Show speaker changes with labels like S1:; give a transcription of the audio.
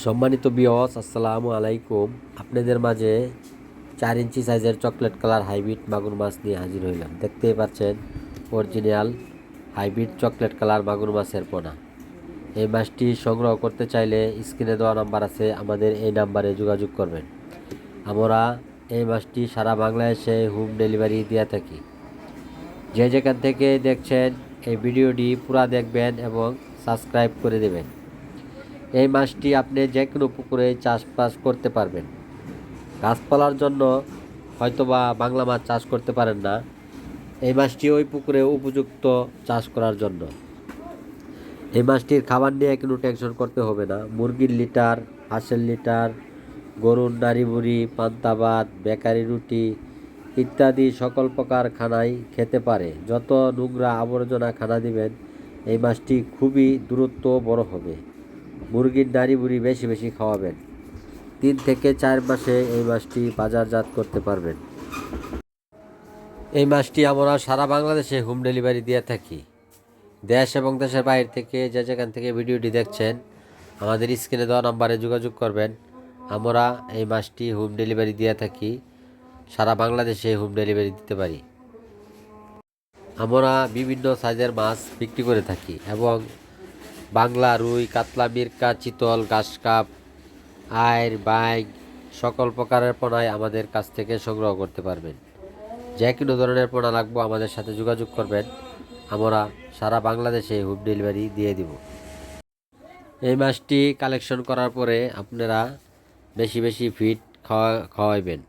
S1: সম্মানিত ভিউয়ার্স, আসসালামু আলাইকুম। আপনাদের মাঝে 4 ইঞ্চি সাইজের চকলেট কালার হাইব্রিড মাগুর মাছ নিয়ে হাজির হইলাম। দেখতেই পাচ্ছেন অরিজিনাল হাইব্রিড চকলেট কালার মাগুর মাছের পোনা। এই মাছটি সংগ্রহ করতে চাইলে স্ক্রিনে দেওয়া নাম্বার আছে, আমাদের এই নাম্বারে যোগাযোগ করবেন। আমরা এই মাছটি সারা বাংলাদেশে হোম ডেলিভারি দিয়ে থাকি। যে যেখান থেকে দেখছেন এই ভিডিওটি পুরা দেখবেন এবং সাবস্ক্রাইব করে দেবেন। এই মাছটি আপনি যে কোনো পুকুরে চাষবাস করতে পারবেন। গাছপালার জন্য হয়তোবা বাংলা মাছ চাষ করতে পারেন না, এই মাছটি ওই পুকুরে উপযুক্ত চাষ করার জন্য। এই মাছটির খাবার নিয়ে কোনো টেনশন করতে হবে না। মুরগির লিটার, হাঁসের লিটার, গরুর নাড়ি বুড়ি, পান্তা ভাত, বেকারি রুটি ইত্যাদি সকল প্রকার খানাই খেতে পারে। যত নোংরা আবর্জনা খানা দিবেন এই মাছটি খুবই দ্রুত বড় হবে। মুরগির নাড়ি বুড়ি বেশি বেশি খাওয়াবেন। 3 থেকে 4 মাসে এই মাছটি বাজারজাত করতে পারবেন। এই মাছটি আমরা সারা বাংলাদেশে হোম ডেলিভারি দিয়ে থাকি। দেশ এবং দেশের বাইরে থেকে যে যেখান থেকে ভিডিওটি দেখছেন আমাদের স্ক্রিনে দেওয়া নাম্বারে যোগাযোগ করবেন। আমরা এই মাছটি হোম ডেলিভারি দিয়ে থাকি, সারা বাংলাদেশে হোম ডেলিভারি দিতে পারি। আমরা বিভিন্ন সাইজের মাছ বিক্রি করে থাকি এবং বাংলা রুই, কাতলা, মিরকা, চিতল, ঘাসকাপ, আইর, বাইগ সকল প্রকারের পোনাই আমাদের কাছ থেকে সংগ্রহ করতে পারবেন। যে কোনো ধরনের পোনা লাগবে আমাদের সাথে যোগাযোগ করবেন, আমরা সারা বাংলাদেশে হোম ডেলিভারি দিয়ে দিব। এই মাছটি কালেকশন করার পরে আপনারা বেশি বেশি ফিড খাওয়াইবেন।